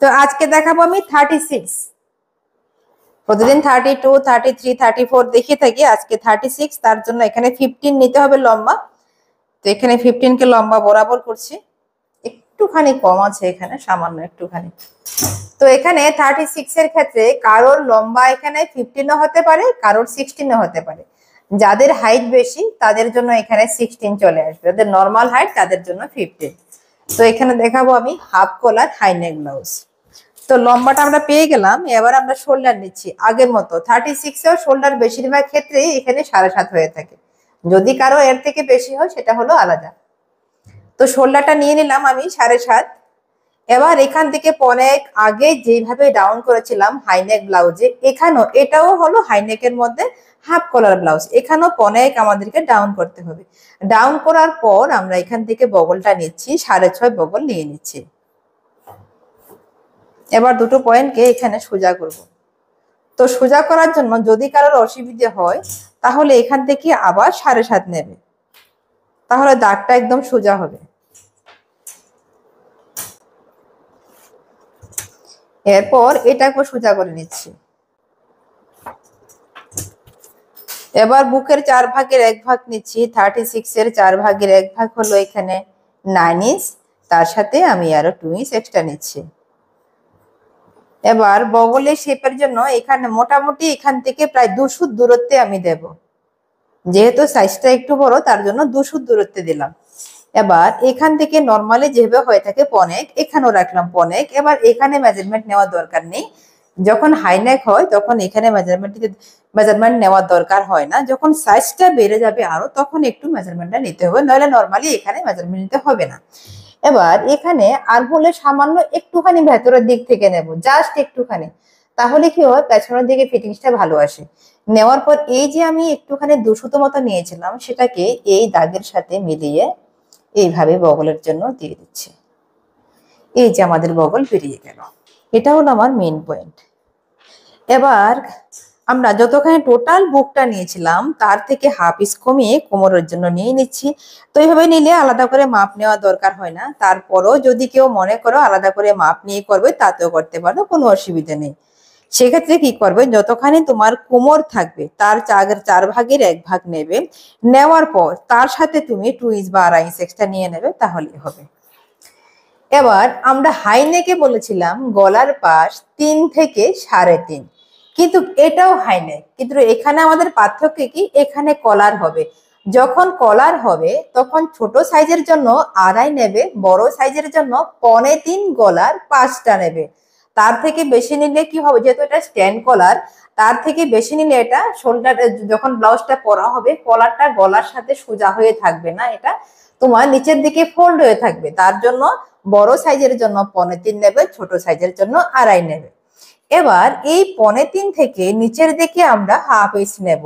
তো আজকে দেখাবো আমি 36। প্রতিদিন 32, 33, 34 দেখিয়ে থাকি, আজকে 36। তার জন্য এখানে 15 নিতে হবে লম্বা। তো এখানে 15 কে লম্বা বরাবর করছি, একটুখানি কম আছে এখানে, সামান্য একটুখানি। তো এখানে 36 এর ক্ষেত্রে কারোর লম্বা এখানে 15ও হতে পারে, কারোর 16ও হতে পারে। যাদের হাইট বেশি তাদের জন্য এখানে 16 চলে আসবে, যাদের নর্মাল হাইট তাদের জন্য 15। তো এখানে দেখাবো আমি হাফ কলার হাই নেক ব্লাউজ। তো লম্বাটা আমরা পেয়ে গেলাম, এবার আমরা শোল্ডার নিচ্ছি আগের মতো। 36এও শোল্ডার বেশিরভাগ ক্ষেত্রেই এখানে 7.5 হয়ে থাকে, যদি কারো এর থেকে বেশি হয় সেটা হলো আলাদা। তো শোল্ডারটা নিয়ে নিলাম আমি 7.5। এবার এখান থেকে অনেক আগে যেভাবে ডাউন করেছিলাম হাইনেক ব্লাউজে, এখানেও এটাও হলো হাইনেকের মধ্যে হাফ কলার ব্লাউজ, এখানেও অনেক আমাদেরকে ডাউন করতে হবে। ডাউন করার পর আমরা এখান থেকে বগলটা নিচ্ছি, 6.5 বগল নিয়ে নিচ্ছি। এবার দুটো পয়েন্টকে এখানে সোজা করব। তো সোজা করার জন্য যদি কারোর অসুবিধে হয় তাহলে এখান থেকে আবার 7.5 নেবে, তাহলে দাগটা একদম সোজা হবে। এরপর এটাকে সোজা করে নিচ্ছি। এবার বুকের 4 ভাগের 1 ভাগ নিচ্ছি। 36 এর 4 ভাগের 1 ভাগ হলো এখানে 9 ইঞ্চ, তার সাথে আমি আরো 2 ইঞ্চ এক্সট্রা নিচ্ছি। এবার বগলের শেপের জন্য এখানে মোটামুটি এখান থেকে প্রায় 2 সুত দূরত্বে আমি দেব, যেহেতু সাইজটা একটু বড় তার জন্য 2 সুত দূরত্বে দিলাম। এবার এখান থেকে নরমালি যেভাবে হয়ে থাকে পনেক, এখানেও রাখলাম পনেক। এবার এখানে মেজারমেন্ট নেওয়ার দরকার নেই, যখন হাইনেক হয় তখন এখানে মেজারমেন্ট নেওয়ার দরকার হয় না। যখন সাইজটা বেড়ে যাবে আরো তখন একটু মেজারমেন্টটা নিতে হবে, নইলে নরমালি এখানে মেজারমেন্ট নিতে হবে না। এবার এখানে আর হলে সামান্য একটুখানি ভেতরের দিক থেকে নেব, জাস্ট একটুখানি, তাহলে কি হয় পেছনের দিকে ফিটিংসটা ভালো আসে। নেওয়ার পর এই যে আমি একটুখানি 2 সুতো মতো নিয়েছিলাম সেটাকে এই দাগের সাথে মিলিয়ে এইভাবে বগলের জন্য দিয়ে দিচ্ছি। এই যে আমাদের বগল বেরিয়ে গেল, এটা হলো আমার মেইন পয়েন্ট। এবার আমরা যতখানি টোটাল বুকটা নিয়েছিলাম তার থেকে হাফ ইঞ্চ কমিয়ে কোমরের জন্য নিয়ে নিচ্ছি। তো এইভাবে নিলে আলাদা করে মাপ নেওয়া দরকার হয় না। তারপরও যদি কেউ মনে করো আলাদা করে মাপ নিয়ে করবে তাতেও করতে পারো, কোনো অসুবিধা নেই। সেক্ষেত্রে কি করবে, যতখানি তোমার কোমর থাকবে তার 4 ভাগের 1 ভাগ নেবে, নেওয়ার পর তার সাথে তুমি 2 ইঞ্চ বা 2.5 ইঞ্চ এক্সট্রা নিয়ে নেবে, তাহলেই হবে। এবার আমরা হাইনেকে বলেছিলাম গলার পাশ 3 থেকে 3.5, কিন্তু এটাও হাইনেক, কিন্তু এখানে আমাদের পার্থক্য কি, এখানে কলার হবে। যখন কলার হবে তখন ছোট সাইজের জন্য 2.5 নেবে, বড় সাইজের জন্য 3.25 গলার পাশটা নেবে। তার থেকে বেশি নিলে কি হবে, যেহেতু এটা স্ট্যান্ড কলার, তার থেকে বেশি নিলে এটা শোল্ডার যখন ব্লাউজটা পরা হবে কলারটা গলার সাথে সোজা হয়ে থাকবে না, এটা তোমার নিচের দিকে ফোল্ড হয়ে থাকবে। তার জন্য বড় সাইজের জন্য 3.25 নেবে, ছোট সাইজের জন্য 2.5 নেবে। এবার এই 3.25 থেকে নিচের দিকে আমরা হাফ ইঞ্চ নেব,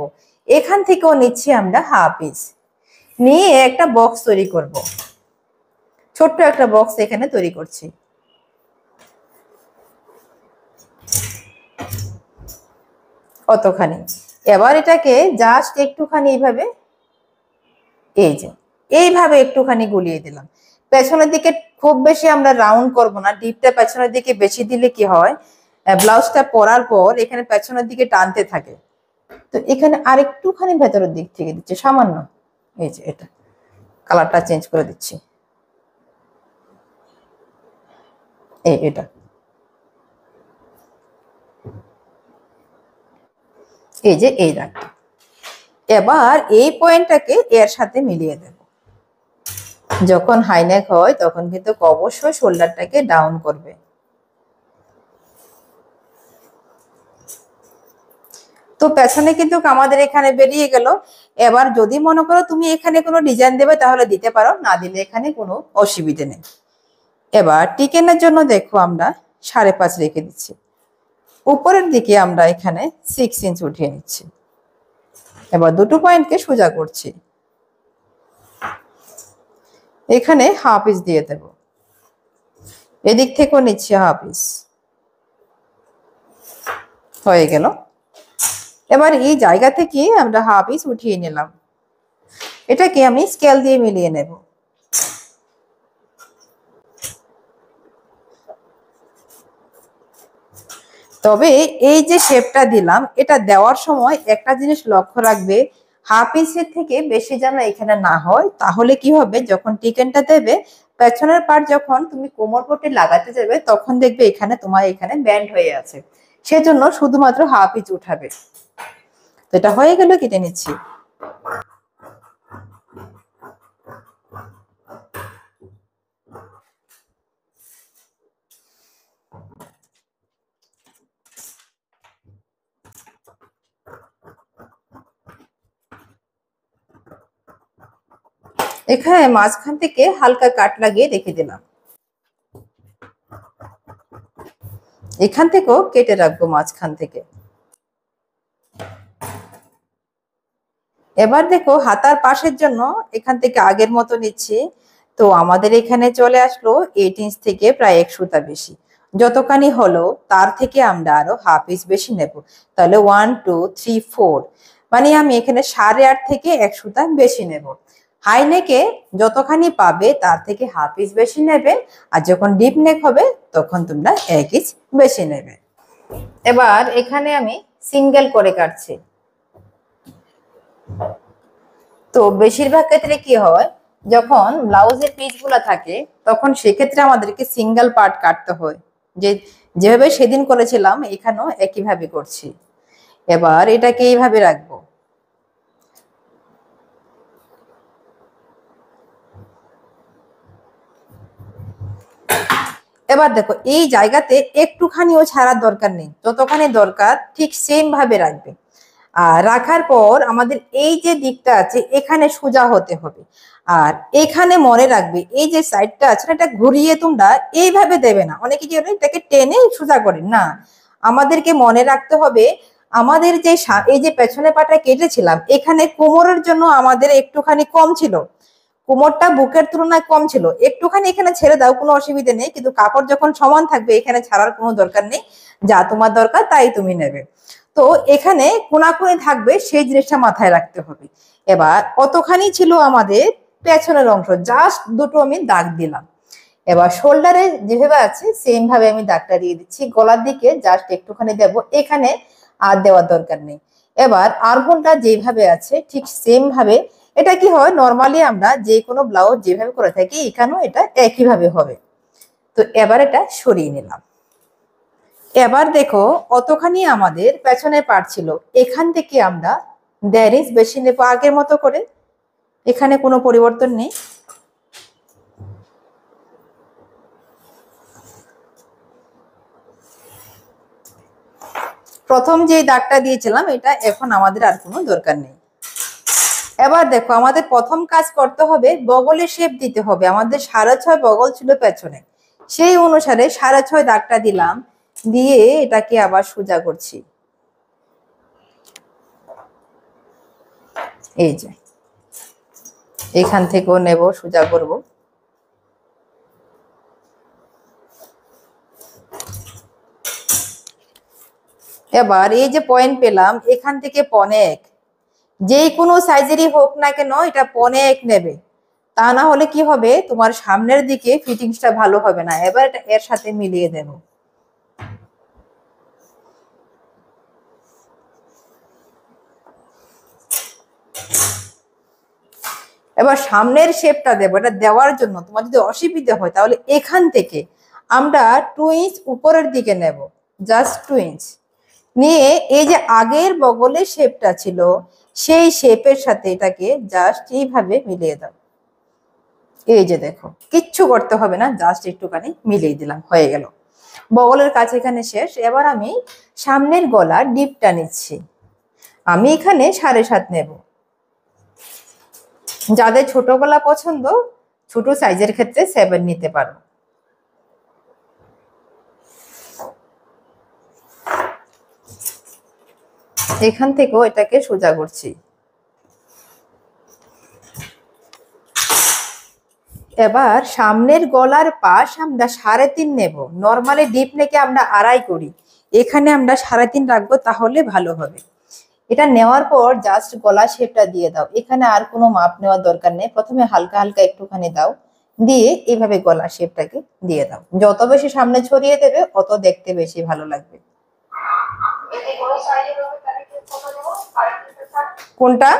এখান থেকেও নিচ্ছি আমরা হাফ ইঞ্চ নিয়ে একটা বক্স তৈরি করব। ছোট্ট একটা বক্স এখানে তৈরি করছি। কতখানি, এবার এটাকে জাস্ট একটুখানি এইভাবে, এই যে এইভাবে একটুখানি গুলিয়ে দিলাম। পেছনের দিকে খুব বেশি আমরা রাউন্ড করব না, ডিপটা পেছনের দিকে বেশি দিলে কি হয়, ব্লাউজটা পরার পর এখানে পেছনের দিকে টানতে থাকে। তো এখানে আর একটুখানি ভেতরের দিক থেকে দিচ্ছি সামান্য, এই যে এটা কালারটা চেঞ্জ করে দিচ্ছি, এটা এই যে এই দাগটা। এবার এই পয়েন্টটাকে এর সাথে মিলিয়ে দেব। যখন হাইনেক হয় তখন কিন্তু অবশ্যই শোল্ডারটাকে ডাউন করবে। তো পেছনে কিন্তু আমাদের এখানে বেরিয়ে গেল। এবার যদি মনে করো তুমি এখানে কোনো ডিজাইন দেবে তাহলে দিতে পারো, না দিলে এখানে কোনো অসুবিধে নেই। এবার টিকেনের জন্য দেখো আমরা 5.5 রেখে দিচ্ছি, উপরের দিকে আমরা এখানে 6 ইঞ্চ উঠিয়ে নিচ্ছি। এবার দুটো পয়েন্টকে সোজা করছি, এখানে হাফ ইঞ্চ দিয়ে দেব, এদিক থেকেও নিচ্ছি হাফ ইঞ্চ, হয়ে গেল। এবার এই জায়গা থেকে আমরা হাফ ইঞ্চ উঠিয়ে নিলাম, এটাকে আমি স্কেল দিয়ে মিলিয়ে নেব। তবে এই যে শেপটা দিলাম, এটা দেওয়ার সময় একটা জিনিস লক্ষ্য রাখবে, হাফ ইঞ্চের থেকে বেশি যেন এখানে না হয়। তাহলে কি হবে, যখন টিকেনটা দেবে পেছনের পার্ট যখন তুমি কোমর পট্টি লাগাতে যাবে তখন দেখবে এখানে তোমার এখানে ব্যান্ড হয়ে আছে, সেজন্য শুধুমাত্র হাফ ইঞ্চ উঠাবে। তো এটা হয়ে গেল, কেটে নিচ্ছি। এখানে মাঝখান থেকে হালকা কাট লাগিয়ে রেখে দিলাম। এখান থেকেও কেটে রাখবো মাঝখান থেকে। এবার দেখো হাতার পাশের জন্য এখান থেকে আগের মতো নিচ্ছি। তো আমাদের এখানে চলে আসলো 8 ইঞ্চ থেকে প্রায় 1 সুতা বেশি। যতখানি হলো তার থেকে আমরা আরো হাফ ইঞ্চ বেশি নেব। তাহলে 1 2 3 4, মানে আমি এখানে 8.5 থেকে 1 সুতা বেশি নেব। হাই নেকে যতখানি পাবে তার থেকে হাফ ইঞ্চ বেশি নেবে, আর যখন ডিপ নেক হবে তখন তোমরা 1 ইঞ্চ বেশি নেবে। এবার এখানে আমি সিঙ্গেল করে কাটছি। তো বেশিরভাগ ক্ষেত্রে কি হয়, যখন ব্লাউজের পিস গুলা থাকে তখন সেক্ষেত্রে আমাদেরকে সিঙ্গেল পার্ট কাটতে হয়। যেভাবে সেদিন করেছিলাম এখানেও একইভাবে করছি। এবার এটাকে এইভাবে রাখবো। এবার দেখো এই জায়গাতে একটুখানিও ছাড়ার দরকার নেই, যতখানি দরকার ঠিক সেম ভাবে রাখবে। আর রাখার পর আমাদের এই যে দিকটা আছে এখানে সোজা হতে হবে। আর এখানে মনে রাখবে এই যে সাইডটা আছে এটা ঘুরিয়ে তোমরা এইভাবে দেবে না। অনেকে কি করে এটাকে টেনে সোজা করে, না, আমাদেরকে মনে রাখতে হবে আমাদের যে এই যে পেছনে পাটা কেটেছিলাম এখানে কোমরের জন্য আমাদের একটুখানি কম ছিল, কোমরটা বুকের তুলনায় কম ছিল, একটুখানি এখানে ছেড়ে দাও, কোনো অসুবিধা নেই। কিন্তু কাপড় যখন সমান থাকবে এখানে ছাড়ার কোনো দরকার নেই, যা তোমার দরকার তাই তুমি নেবে। তো এখানে কোনাকুনি থাকবে সেই জিনিসটা মাথায় রাখতে হবে। এবার কতখানি ছিল আমাদের পেছনের অংশ, জাস্ট দুটো আমি দাগ দিলাম। এবার শোল্ডারে যেভাবে আছে সেম ভাবে আমি দাগটা দিয়ে দিচ্ছি। গলার দিকে জাস্ট একটুখানি দেব, এখানে আর দেওয়ার দরকার নেই। এবার আরমহোলটা যেভাবে আছে ঠিক সেম ভাবে, এটা কি হয় নরমালি আমরা যে কোনো ব্লাউজ যেভাবে করে থাকি এখানেও এটা একইভাবে হবে। তো এবার এটা সরিয়ে নিলাম। এবার দেখো অতখানি আমাদের পেছনে পার্ট ছিল, এখান থেকে আমরা 1.5 ইঞ্চ বেশি নেবো আগের মতো করে, এখানে কোনো পরিবর্তন নেই। প্রথম যে দাগটা দিয়েছিলাম এটা এখন আমাদের আর কোনো দরকার নেই। এবার দেখো আমাদের প্রথম কাজ করতে হবে, বগলের শেপ দিতে হবে। আমাদের 6.5 বগল ছিল পেছনে, সেই অনুসারে 6.5 দাগটা দিলাম, দিয়ে এটাকে আবার সোজা করছি। এই যে এখান থেকেও নেব, সোজা করব। এবার এই যে পয়েন্ট পেলাম এখান থেকে 1.5, যে কোনো সাইজেরই হোক না কেন এটা 1.5 নেবে, তা না হলে কি হবে তোমার সামনের দিকে ফিটিংসটা ভালো হবে না। এবার এটা এর সাথে মিলিয়ে দেব। এবার সামনের শেপটা দেবো, এটা দেওয়ার জন্য তোমার যদি অসুবিধা হয় তাহলে এখান থেকে আমরা 2 ইঞ্চ উপরের দিকে নেব, জাস্ট 2 ইঞ্চ নিয়ে এই যে আগের বগলের শেপটা ছিল সেই শেপের সাথে এটাকে জাস্ট এইভাবে মিলিয়ে দাও। এই যে দেখো কিচ্ছু করতে হবে না, জাস্ট একটুখানি মিলিয়ে দিলাম, হয়ে গেল। বগলের কাছে এখানে শেষ। এবার আমি সামনের গলার ডিপটা নিচ্ছি। আমি এখানে 7.5 নেব। যাদের ছোট গলা পছন্দ ছোট সাইজের ক্ষেত্রে 7 নিতে পারো। এখান থেকেও এটাকে সোজা করছি। এবার সামনের গলার পাশ আমরা 3.5 নেব। নর্মালি ডিপ নেকে আমরা 2.5 করি, এখানে আমরা 3.5 রাখবো, তাহলে ভালো হবে। এটা নেওয়ার পর জাস্ট গলা শেপটা দিয়ে দাও, এখানে আর কোনো মাপ নেওয়ার দরকার নেই। প্রথমে হালকা হালকা একটুখানি দাও, দিয়ে এইভাবে গলা শেপটাকে দিয়ে দাও। যত বেশি সামনে ছড়িয়ে দেবে অত দেখতে বেশি ভালো লাগবে। কোনটা?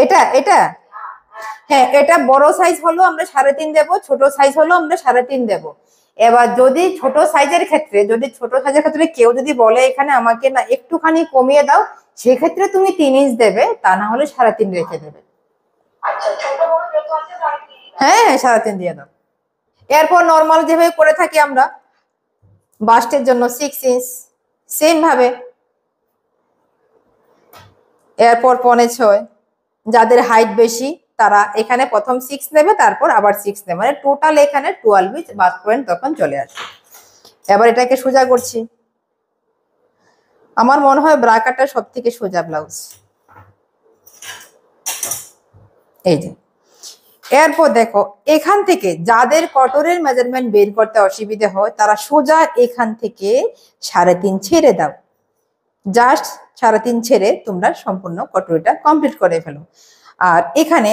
এটা এটা হ্যাঁ, এটা বড় সাইজ হলো আমরা 3.5 দেবো, ছোট সাইজ হলো আমরা 3.5 দেবো। এবার যদি ছোট সাইজের ক্ষেত্রে কেউ যদি বলে এখানে আমাকে না একটুখানি কমিয়ে দাও, সেক্ষেত্রে তুমি 3 ইঞ্চ দেবে, তা না হলে 3.5 রেখে দেবে। হ্যাঁ, 3.5 দিয়ে দাও। এরপর নর্মাল যেভাবে করে থাকি আমরা বাস্টের জন্য 6 ইঞ্চ, সেম ভাবে। এরপর 6.25, যাদের হাইট বেশি তারা এখানে প্রথম 6 নেবে, তারপর আবার 6 নেবে, মানে টোটাল এখানে 12 ইঞ্চ বাস্ট পয়েন্ট তখন চলে আসে। এবার এটাকে সোজা করছি। আমার মনে হয় ব্রাকাটা সব থেকে সোজা ব্লাউজ। এই যে এরপর দেখো, এখান থেকে যাদের কটরের মেজারমেন্ট বের করতে অসুবিধা হয় তারা সোজা এখান থেকে 3.5 ছেড়ে দাও। জাস্ট 3.5 ছেড়ে তোমরা সম্পূর্ণ কটরিটা কমপ্লিট করে ফেলো। আর এখানে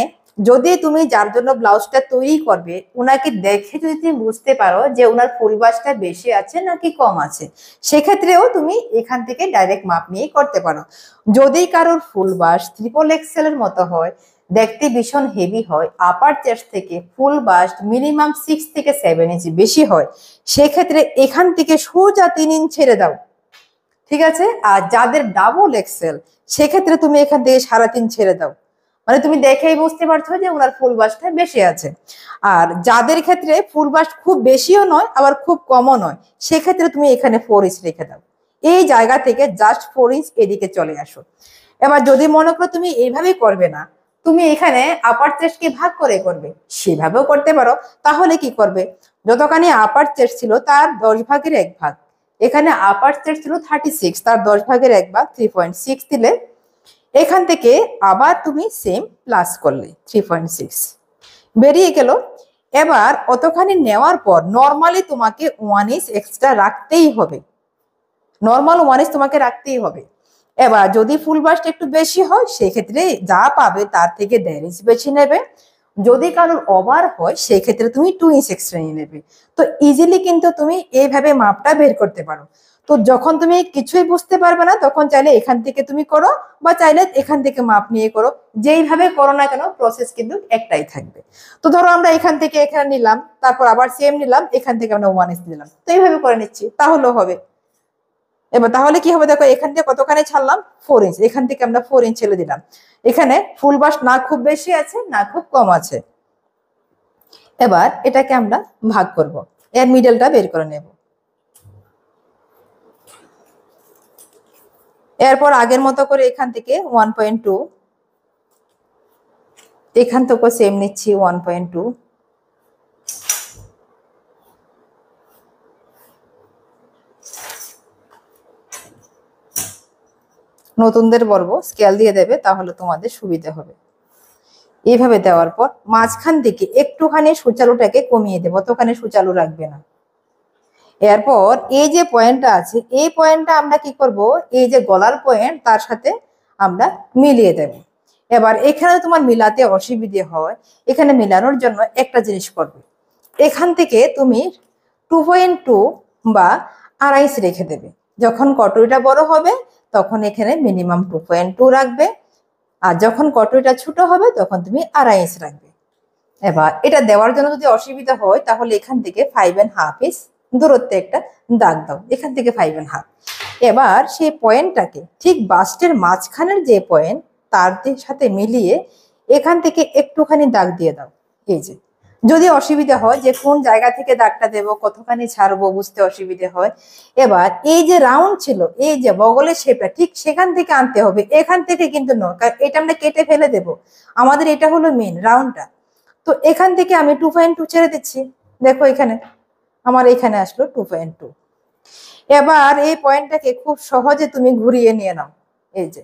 যদি তুমি যার জন্য ব্লাউজটা তৈরি করবে ওনাকে দেখে যদি তুমি বুঝতে পারো যে ওনার ফুল বাসটা বেশি আছে নাকি কম আছে, সেক্ষেত্রেও তুমি এখান থেকে ডাইরেক্ট মাপ নিয়ে করতে পারো। যদি কারোর ফুল বাস XXL এর মতো হয়, দেখতে ভীষণ হেভি হয়, আপার চেস্ট থেকে ফুল বাস্ট মিনিমাম 6 থেকে 7 ইঞ্চি বেশি হয়, সেক্ষেত্রে এখান থেকে সোজা 3 ইঞ্চ ছেড়ে দাও, ঠিক আছে? আর যাদের XXL সেক্ষেত্রে তুমি এখান থেকে 3.5 ছেড়ে দাও, মানে তুমি দেখেই বুঝতে পারছো যে ওনার ফুল বাস্টটা বেশি আছে। আর যাদের ক্ষেত্রে ফুল বাস্ট খুব বেশিও নয় আবার খুব কমও নয়, সেক্ষেত্রে তুমি এখানে 4 ইঞ্চ রেখে দাও। এই জায়গা থেকে জাস্ট 4 ইঞ্চ এদিকে চলে আসো। এবার যদি মনে করো তুমি এইভাবেই করবে না, তুমি এখানে আপার চেস্টকে ভাগ করে করবে, সেভাবেও করতে পারো। তাহলে কি করবে, যতখানি আপার চেস্ট ছিল তার 10 ভাগের 1 ভাগ, এখানে আপার চেস্ট ছিল 36, তার 10 ভাগের 1 ভাগ 3.6 দিলে এখান থেকে আবার তুমি সেম প্লাস করলে 3.6 বেরিয়ে গেল। এবার অতখানি নেওয়ার পর নর্মালি তোমাকে 1 ইঞ্চ এক্সট্রা রাখতেই হবে, নর্মাল 1 ইঞ্চ তোমাকে রাখতেই হবে। এবার যদি ফুল বাস্ট একটু বেশি হয় সেক্ষেত্রে যা পাবে তার থেকে 1.5 ইঞ্চ বেশি নেবে। যদি কারোর ওভার হয় সেক্ষেত্রে তুমি 2 ইঞ্চ এক্সট্রা নিয়ে নেবে। তো ইজিলি কিন্তু তুমি এইভাবে মাপটা বের করতে পারো। তো যখন তুমি কিছুই বুঝতে পারবে না তখন চাইলে এখান থেকে তুমি করো, বা চাইলে এখান থেকে মাপ নিয়ে করো, যেইভাবে করো না কেন প্রসেস কিন্তু একটাই থাকবে। তো ধরো আমরা এখান থেকে এখানে নিলাম, তারপর আবার সেম নিলাম, এখান থেকে আমরা 1 ইঞ্চ নিলাম, তো এইভাবে করে নিচ্ছি তাহলেও হবে। এবার তাহলে কি হবে দেখো, এখান থেকে কতখানি ছাড়লাম 4 ইঞ্চ, এখান থেকে আমরা 4 ইঞ্চ ছেড়ে দিলাম। এখানে ফুল বাস্ট না খুব বেশি আছে না খুব কম আছে। এবার এটাকে আমরা ভাগ করব, এর মিডলটা বের করে নেব। এরপর আগের মতো করে এখান থেকে 1.2, এখান থেকেও সেম নিচ্ছি 1.2, নতুনদের বলবো স্কেল দিয়ে দেবে তাহলে তোমাদের সুবিধা হবে। এইভাবে দেওয়ার পর মাঝখান থেকে একটুখানি সুচালুটাকে কমিয়ে দেবো, ততখানি সুচালু রাখবে না। এরপর এই যে পয়েন্টটা আছে এই পয়েন্টটা আমরা কি করব, এই যে গলার পয়েন্ট তার সাথে আমরা মিলিয়ে দেব। এবার এখানে তোমার মিলাতে অসুবিধে হয়, এখানে মিলানোর জন্য একটা জিনিস করবে, এখান থেকে তুমি 2.2 বা 2.5 রেখে দেবে। যখন কটরিটা বড় হবে তখন এখানে মিনিমাম 2.2 রাখবে, আর যখন কটরিটা ছোট হবে তখন তুমি 2.5 রাখবে। এবার এটা দেওয়ার জন্য যদি অসুবিধা হয় তাহলে এখান থেকে 5.5 ইঞ্চ দূরত্বে একটা দাগ দাও, এখান থেকে 5.5। এবার সেই পয়েন্টটাকে ঠিক বাস্টের মাঝখানের যে পয়েন্ট তার সাথে মিলিয়ে এখান থেকে একটুখানি দাগ দিয়ে দাও। এই যে যদি অসুবিধা হয় যে কোন জায়গা থেকে দাগটা দেবো কতখানি ছাড়বো বুঝতে অসুবিধা হয়, এবার এই যে রাউন্ড ছিল এই যে বগলের শেপটা ঠিক সেখান থেকে আনতে হবে, এখান থেকে কিন্তু নয়, কারণ এটা আমরা কেটে ফেলে দেবো, আমাদের এটা হলো মেন রাউন্ডটা। তো এখান থেকে আমি 2.2 ছেড়ে দিচ্ছি, দেখো এখানে আমার এখানে আসলো 2.2। এবার এই পয়েন্টটাকে খুব সহজে তুমি ঘুরিয়ে নিয়ে নাও, এই যে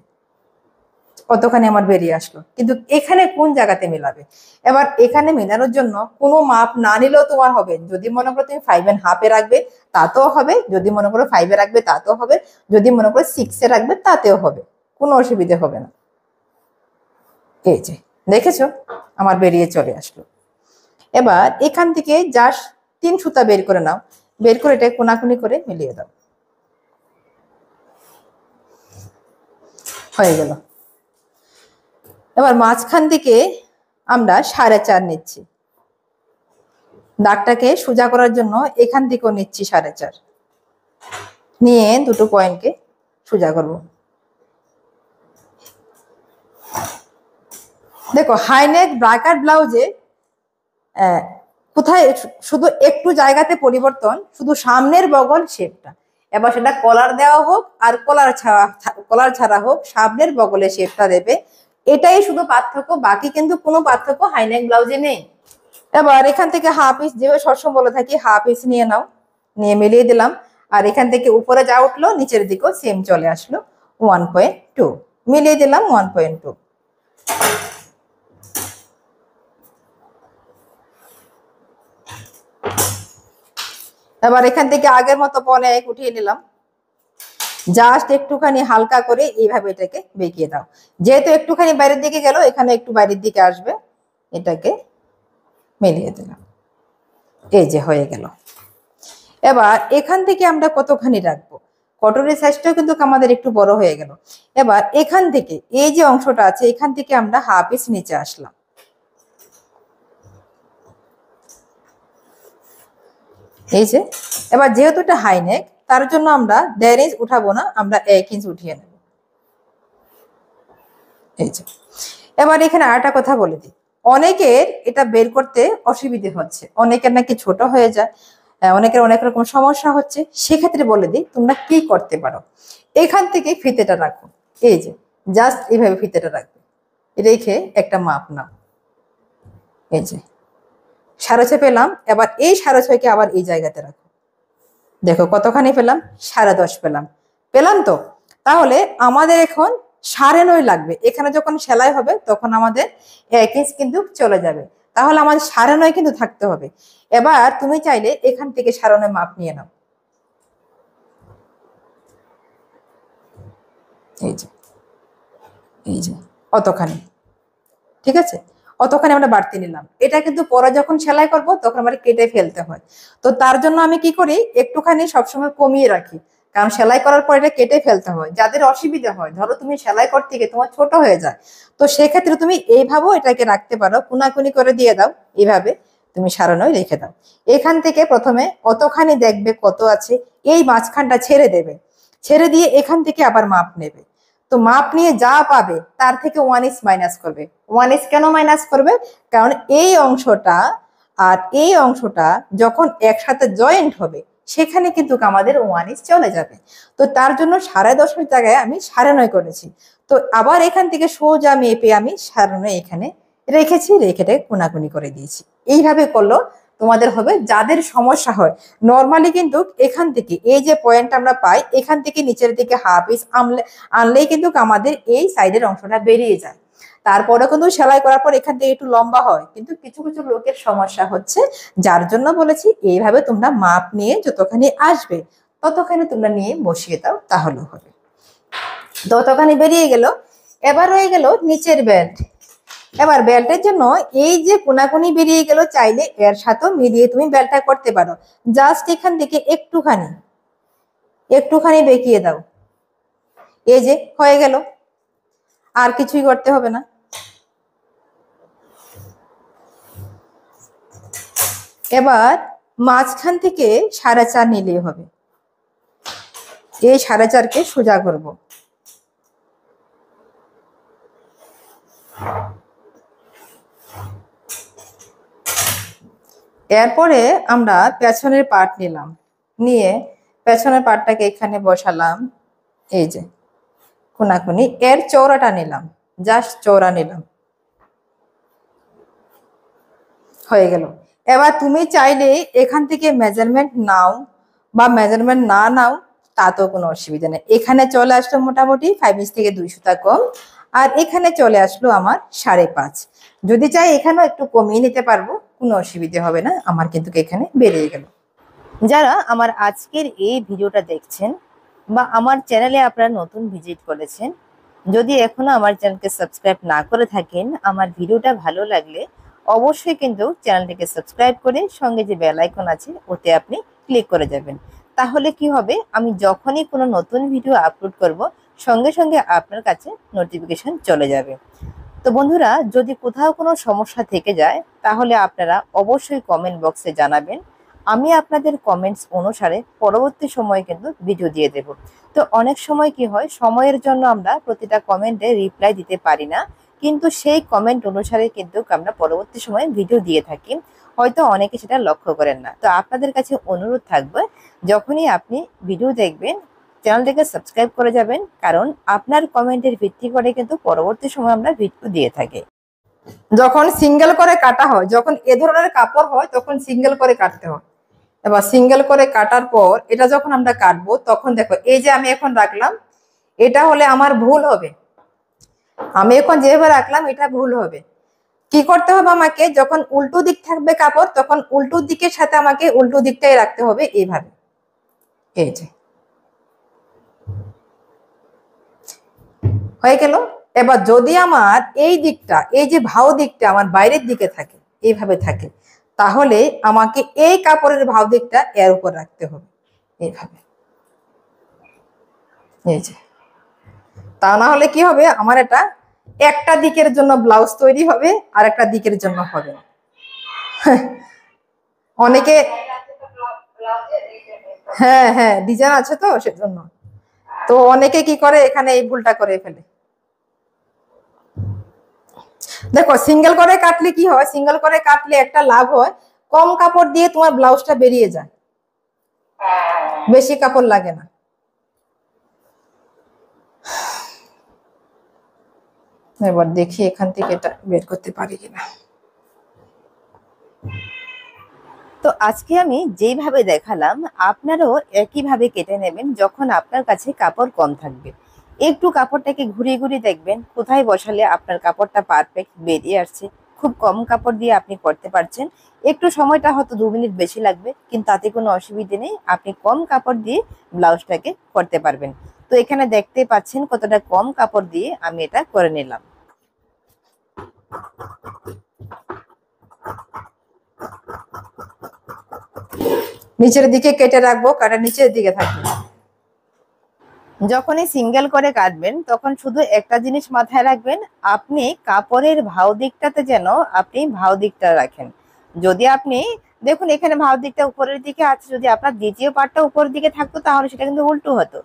কতখানি আমার বেরিয়ে আসলো। কিন্তু এখানে কোন জায়গাতে মেলাবে, এবার এখানে মেলানোর জন্য কোনো মাপ না নিলেও তোমার হবে। যদি মনে করো তুমি 5.5 রাখবে তাতেও হবে, যদি মনে করো 5 রাখবে তাতেও হবে, যদি মনে করো 6 রাখবে তাতেও হবে, কোনো অসুবিধা হবে না। এই যে দেখেছো আমার বেরিয়ে চলে আসলো। এবার এখান থেকে জাস্ট 3 সুতা বের করে নাও, বের করে এটা কোনাকুনি করে মিলিয়ে দাও। হয়ে গেল। এবার মাঝখান থেকে আমরা 4.5 নিচ্ছি, দাগটাকে সোজা করার জন্য এখান থেকেও নিচ্ছি 4.5, নিয়ে দুটো পয়েন্টকে সোজা করব। দেখো হাইনেক ব্রাকার ব্লাউজে কোথায় শুধু একটু জায়গাতে পরিবর্তন, শুধু সামনের বগল শেপটা। এবার সেটা কলার দেওয়া হোক আর কলার ছাড়া হোক, সামনের বগলে শেপটা দেবে, এটাই শুধু পার্থক্য, বাকি কিন্তু কোনো পার্থক্য হাইনেক ব্লাউজে নেই। এবার এখান থেকে হাফ ইঞ্চ, যেভাবে সবসময় বলে থাকি হাফ ইঞ্চ নিয়ে নাও, নিয়ে মিলিয়ে দিলাম। আর এখান থেকে উপরে যা উঠলো নিচের দিকেও সেম চলে আসলো, 1.2 মিলিয়ে দিলাম, 1.2। এবার এখান থেকে আগের মতো 1 উঠিয়ে নিলাম, জাস্ট একটুখানি হালকা করে এইভাবে এটাকে বেঁকিয়ে দাও। যেহেতু একটুখানি বাইরের দিকে গেল, এখানে একটু বাইরের দিকে আসবে, এটাকে মিলিয়ে দিলাম। এই যে হয়ে গেল। এবার এখান থেকে আমরা কতখানি রাখবো, কটনের সাইজটাও কিন্তু আমাদের একটু বড় হয়ে গেল। এবার এখান থেকে এই যে অংশটা আছে, এখান থেকে আমরা হাফ ইঞ্চ নিচে আসলাম, এই যে। এবার যেহেতু এটা হাই নেক, তার জন্য আমরা 1.5 ইঞ্চ উঠাবো না, আমরা 1 ইঞ্চ উঠিয়ে নেব, এই যে। এবার এখানে আরেকটা কথা বলে দিই, অনেকের এটা বের করতে অসুবিধে হচ্ছে, অনেকের নাকি ছোট হয়ে যায়, অনেকের অনেক রকম সমস্যা হচ্ছে। সেক্ষেত্রে বলে দিই তোমরা কি করতে পারো, এখান থেকে ফিতেটা রাখো, এই যে জাস্ট এইভাবে ফিতেটা রাখবে, রেখে একটা মাপ নাও, এই যে 6.5 পেলাম। এবার এই 6.5কে আবার এই জায়গাতে রাখো, দেখো কতখানি পেলাম, 10.5 পেলাম, পেলাম তো। তাহলে আমাদের এখন 9.5 লাগবে, এখানে যখন সেলাই হবে তখন আমাদের 1 ইঞ্চ কিন্তু চলে যাবে, তাহলে আমাদের 9.5 কিন্তু থাকতে হবে। এবার তুমি চাইলে এখান থেকে 9.5 মাপ নিয়ে নাও, এই যে এই যে অতখানি, ঠিক আছে, অতখানি আমরা বাড়তি নিলাম। এটা কিন্তু পরে যখন সেলাই করব তখন আমরা কেটে ফেলতে হয়, তো তার জন্য আমি কি করি, একটুখানি সবসময় কমিয়ে রাখি, কারণ সেলাই করার পর এটা কেটে ফেলতে হয়। যাদের অসুবিধা হয়, ধরো তুমি সেলাই করতে গিয়ে তোমার ছোট হয়ে যায়, তো সেক্ষেত্রে তুমি এইভাবেও এটাকে রাখতে পারো, কোনাকুনি করে দিয়ে দাও, এইভাবে তুমি 9.5 রেখে দাও। এখান থেকে প্রথমে অতখানি দেখবে কত আছে, এই মাঝখানটা ছেড়ে দেবে, ছেড়ে দিয়ে এখান থেকে আবার মাপ নেবে। তো মাপ নিয়ে যা পাবে তার থেকে 1 ইঞ্চ মাইনাস করবে। 1 ইঞ্চ কেন মাইনাস করবে, কারণ এই অংশটা আর এই অংশটা যখন একসাথে জয়েন্ট হবে সেখানে কিন্তু আমাদের 1 ইঞ্চ চলে যাবে। তো তার জন্য 10.5 জায়গায় আমি 9.5 করেছি। তো আবার এখান থেকে সোজা মেপে আমি 9.5 এখানে রেখেছি, রেখে কোনাকুনি করে দিয়েছি। এইভাবে করলো তোমাদের হবে। যাদের সমস্যা হয়, নর্মালি কিন্তু এখান থেকে এই যে পয়েন্ট আমরা পাই, এখান থেকে নিচের দিকে হাফ ইঞ্চ আনলেই কিন্তু আমাদের এই সাইডের অংশটা বেরিয়ে যায়। তারপরে কিন্তু সেলাই করার পর এখান থেকে একটু লম্বা হয়, কিন্তু কিছু কিছু লোকের সমস্যা হচ্ছে, যার জন্য বলেছি এইভাবে তোমরা মাপ নিয়ে যতখানি আসবে ততখানি তোমরা নিয়ে বসিয়ে দাও, তাহলে হবে। ততখানি বেরিয়ে গেল। এবার রয়ে গেল নিচের বেল্ট। এবার বেল্টের জন্য এই যে কোনাকুনি বেরিয়ে গেল, চাইলে এর সাথেও মিলিয়ে তুমি বেল্টটা করতে পারো। জাস্ট এখান থেকে একটুখানি একটুখানি বেঁকিয়ে দাও, এই যে হয়ে গেল, আর কিছুই করতে হবে না। এবার মাঝখান থেকে 4.5 নিলেই হবে, এই 4.5কে সোজা করব। এরপরে আমরা পেছনের পার্ট নিলাম, নিয়ে পেছনের পার্টটাকে এখানে বসালাম, এই যে কোনাকুনি এর চওড়াটা নিলাম, জাস্ট চওড়া নিলাম, হয়ে গেল। এবার তুমি চাইলে এখান থেকে মেজারমেন্ট নাও বা মেজারমেন্ট না নাও, তাতেও কোনো অসুবিধা নেই। এখানে চলে আসলো মোটামুটি 5 ইঞ্চ থেকে 2 সুতা কম, আর এখানে চলে আসলো আমার 5.5। যদি চাই এখানেও একটু কমিয়ে নিতে পারবো, কোনো অসুবিধা হবে না, আমার কিন্তু এখানে বেরিয়ে গেল। যারা আমার আজকের এই ভিডিওটা দেখছেন বা আমার চ্যানেলে আপনারা নতুন ভিজিট করেছেন, যদি এখনো আমার চ্যানেলকে সাবস্ক্রাইব না করে থাকেন, আমার ভিডিওটা ভালো লাগলে অবশ্যই কিন্তু চ্যানেলটিকে সাবস্ক্রাইব করে সঙ্গে যে বেল আইকন আছে ওতে আপনি ক্লিক করে যাবেন। তাহলে কি হবে, আমি যখনই কোনো নতুন ভিডিও আপলোড করব সঙ্গে সঙ্গে আপনার কাছে নোটিফিকেশন চলে যাবে। তো বন্ধুরা, যদি কোথাও কোনো সমস্যা থেকে যায় তাহলে আপনারা অবশ্যই কমেন্ট বক্সে জানাবেন। আমি আপনাদের কমেন্টস অনুসারে পরবর্তী সময়ে কিন্তু ভিডিও দিয়ে দেব। তো অনেক সময় কি হয়, সময়ের জন্য আমরা প্রতিটা কমেন্টে রিপ্লাই দিতে পারি না, কিন্তু সেই কমেন্ট অনুসারে কিন্তু আমরা পরবর্তী সময়ে ভিডিও দিয়ে থাকি। হয়তো অনেকে সেটা লক্ষ্য করেন না। তো আপনাদের কাছে অনুরোধ থাকবে, যখনই আপনি ভিডিও দেখবেন চ্যানেলটিকে সাবস্ক্রাইব করে যাবেন, কারণ আপনার কমেন্টের ভিত্তি করে কিন্তু পরবর্তী সময় আমরা ভিডিও দিয়ে থাকি। যখন সিঙ্গেল করে কাটা হয়, যখন এ ধরনের কাপড় হয় তখন সিঙ্গেল করে কাটতে হয়। এবার সিঙ্গেল করে কাটার পর এটা যখন আমরা কাটবো তখন দেখো, এই যে আমি এখন রাখলাম, এটা হলে আমার ভুল হবে। আমি এখন যেভাবে রাখলাম এটা ভুল হবে। কি করতে হবে, আমাকে যখন উল্টো দিক থাকবে কাপড় তখন উল্টো দিকের সাথে আমাকে উল্টো দিকটাই রাখতে হবে, এইভাবে। এই যে হয়ে গেল। এবার যদি আমার এই দিকটা, এই যে ভাও দিকটা আমার বাইরের দিকে থাকে, এইভাবে থাকে, তাহলে আমাকে এই কাপড়ের ভাও দিকটা এর উপর রাখতে হবে, এইভাবে। এই যে, তা না হলে কি হবে, আমার এটা একটা দিকের জন্য ব্লাউজ তৈরি হবে আর একটা দিকের জন্য হবে না। অনেকে, হ্যাঁ হ্যাঁ ডিজাইন আছে তো সেজন্য। তো অনেকে কি করে, এখানে এই ভুলটা করে ফেলে। দেখো সিঙ্গেল করে কাটলে কি হয়, সিঙ্গেল করে কাটলে একটা লাভ হয়, কম কাপড় দিয়ে তোমার ব্লাউজটা বেরিয়ে যায়, বেশি কাপড় লাগে না। এবার দেখি এখান থেকে এটা বের করতে পারি কিনা। তো আজকে আমি যেইভাবে দেখালাম আপনারাও একইভাবে কেটে নেবেন যখন আপনার কাছে কাপড় কম থাকবে। একটু কাপড়টাকে ঘুরিয়ে ঘুরিয়ে দেখবেন কোথায় বসালে আপনার কাপড়টা পারফেক্ট বেরিয়ে আসছে। খুব কম কাপড় দিয়ে আপনি করতে পারছেন, একটু সময়টা হয়তো 2 মিনিট বেশি লাগবে, কিন্তু তাতে কোনো অসুবিধে নেই, আপনি কম কাপড় দিয়ে ব্লাউজটাকে করতে পারবেন। তো এখানে দেখতে পাচ্ছেন কতটা কম কাপড় দিয়ে আমি এটা করে নিলাম। নিচের দিকে কেটে রাখবো, কাটা নিচের দিকে থাকবে। যখনই সিঙ্গেল করে কাটবেন তখন শুধু একটা জিনিস মাথায় রাখবেন, আপনি কাপড়ের ভাও দিকটাতে যেন আপনি ভাও দিকটা রাখেন। যদি আপনি দেখুন এখানে ভাও দিকটা উপরের দিকে আছে, যদি আপনার দ্বিতীয় পার্টটা উপরের দিকে থাকতো তাহলে সেটা কিন্তু উল্টো হতো,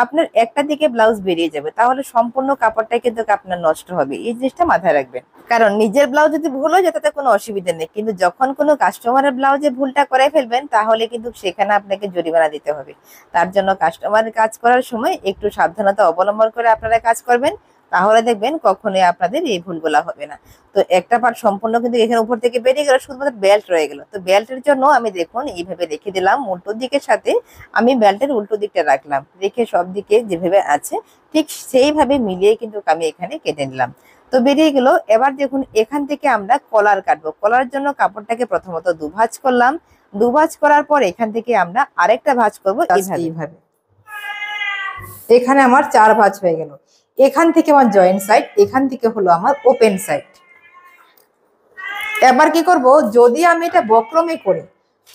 আপনার একটা দিকে ব্লাউজ বেরিয়ে যাবে, তাহলে সম্পূর্ণ কাপড়টাই কিন্তু আপনার নষ্ট হবে। এই জিনিসটা মাথায় রাখবেন, কারণ নিজের ব্লাউজ যদি ভুল হয়ে যায় তাতে কোনো অসুবিধা নেই, কিন্তু যখন কোনো কাস্টমারের ব্লাউজে ভুলটা করে ফেলবেন তাহলে কিন্তু সেখানে আপনাকে জরিমানা দিতে হবে। তার জন্য কাস্টমারের কাজ করার সময় একটু সাবধানতা অবলম্বন করে আপনারা কাজ করবেন, তাহলে দেখবেন কখনোই আপনাদের এই ভুলগুলা হবে না। তো একটা পার্ট সম্পূর্ণ কিন্তু এখানে উপর থেকে বেরিয়ে গেল, শুধুমাত্র বেল্ট রয়ে গেল। তো বেল্টের জন্য আমি দেখুন এইভাবে রেখে দিলাম, উল্টো দিকের সাথে আমি বেল্টের উল্টো দিকটা রাখলাম, রেখে সব দিকে যেভাবে আছে ঠিক সেইভাবে মিলিয়ে কিন্তু আমি এখানে কেটে নিলাম। তো বেরিয়ে গেল। এবার দেখুন এখান থেকে আমরা কলার কাটবো। কলার জন্য কাপড়টাকে প্রথমত দুভাঁজ করলাম, দুভাঁজ করার পর এখান থেকে আমরা আরেকটা ভাঁজ করবো এইভাবে। এখানে আমার 4 ভাঁজ হয়ে গেল। এখান থেকে আমার জয়েন্ট সাইড, এখান থেকে হলো আমার ওপেন সাইড। এবার কি করব, যদি আমি এটা বক্রমে করি,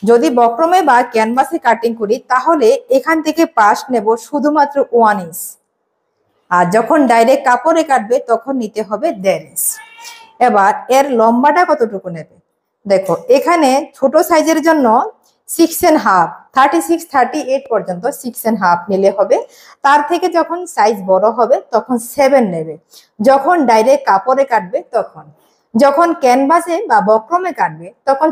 যদি বক্রমে বা ক্যানভাসে কাটিং করি তাহলে এখান থেকে পাশ নেব শুধুমাত্র 1 ইঞ্চ, আর যখন ডাইরেক্ট কাপড়ে কাটবে তখন নিতে হবে 1.5 ইঞ্চ। এবার এর লম্বাটা কতটুকু নেবে, দেখো এখানে ছোট সাইজের জন্য 6.5, 36, 38 পর্যন্ত 6.5 নিলে হবে। তার থেকে যখন সাইজ বড় হবে তখন 7 নেবে, যখন ডাইরেক্ট কাপড়ে কাটবে তখন। যখন ক্যানভাসে বা বক্রমে কাটবে তখন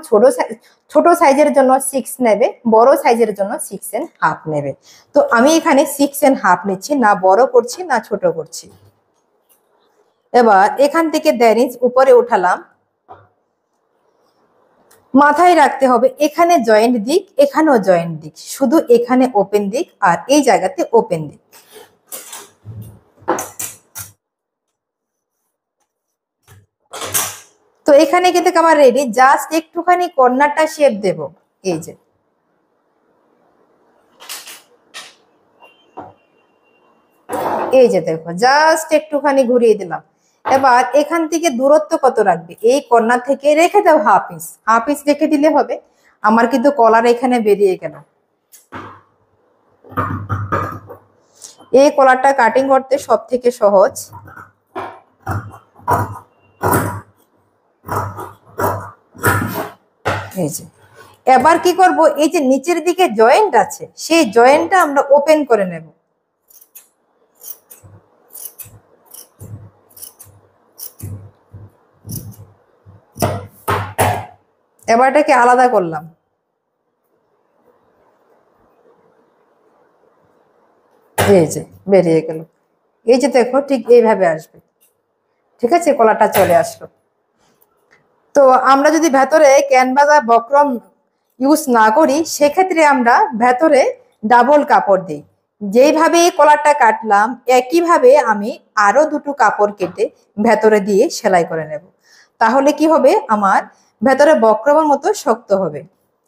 ছোট সাইজের জন্য 6 নেবে, বড় সাইজের জন্য 6.5 নেবে। তো আমি এখানে 6.5 নিচ্ছি, না বড় করছি না ছোট করছি। এবার এখান থেকে 1.5 ইঞ্চ উপরে উঠালাম। মাথায় রাখতে হবে এখানে জয়েন্ট দিক, এখানেও জয়েন্ট দিক, শুধু এখানে ওপেন দিক আর এই জায়গাতে ওপেন দিক। তো এখানে কিন্তু আমার রেডি, জাস্ট একটুখানি কর্নারটা শেপ দেব। এই যে দেখো জাস্ট একটুখানি ঘুরিয়ে দিলাম। এবার এখান থেকে দূরত্ব কত রাখবে, এই কর্নার থেকে রেখে দাও 1/2 ইঞ্চ, 1/2 ইঞ্চ রেখে দিলে হবে। আমার কিন্তু কলার এখানে বেরিয়ে গেল, এই কলারটা কাটিং করতে সব থেকে সহজ। এই যে এবার কি করব, এই যে নিচের দিকে জয়েন্ট আছে সেই জয়েন্টটা আমরা ওপেন করে নেব। এবার এটাকে আলাদা করলাম। এই যে বেরিয়ে গেল। এই যে দেখো ঠিক এইভাবে আসবে। ঠিক আছে, কলারটা চলে আসলো। তো আমরা যদি ভেতরে ক্যানভাস বা বক্রম ইউজ না করি, সেক্ষেত্রে আমরা ভেতরে ডাবল কাপড় দিই। যেইভাবে এই কলারটা কাটলাম একইভাবে আমি আরো দুটো কাপড় কেটে ভেতরে দিয়ে সেলাই করে নেব। তাহলে কি হবে, আমার ভেতরে বক্রমের মতো শক্ত হবে।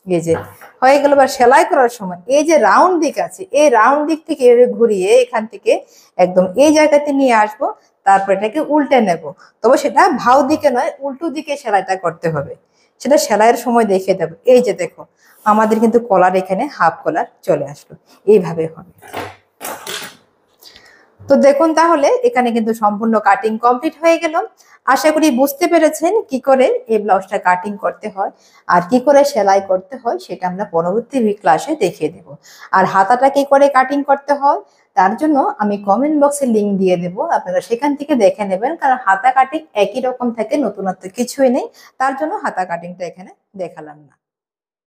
এই যে হয়ে গেল। বা সেলাই করার সময় এই যে রাউন্ড দিক আছে, এই রাউন্ড দিক থেকে এভাবে ঘুরিয়ে এখান থেকে একদম এই জায়গাতে নিয়ে আসবো, তারপর এটাকে উল্টে নেব। তবে সেটা ভাউ দিকে নয়, উল্টো দিকে সেলাইটা করতে হবে। সেটা সেলাইয়ের সময় দেখিয়ে দেবো। এই যে দেখো আমাদের কিন্তু কলার এখানে হাফ কলার চলে আসলো, এইভাবে হবে। তো দেখুন তাহলে এখানে কিন্তু সম্পূর্ণ কাটিং কমপ্লিট হয়ে গেল। আশা করি বুঝতে পেরেছেন কি করে এই ব্লাউজটা কাটিং করতে হয় আর কি করে সেলাই করতে হয়, সেটা আমরা পরবর্তী ক্লাসে দেখিয়ে দেব। আর হাতাটা কি করে কাটিং করতে হয় তার জন্য আমি কমেন্ট বক্সে লিংক দিয়ে দেব, আপনারা সেখান থেকে দেখে নেবেন। কারণ হাতা কাটিং একই রকম থাকে, নতুনত্ব কিছুই নেই, তার জন্য হাতা কাটিংটা এখানে দেখালাম না।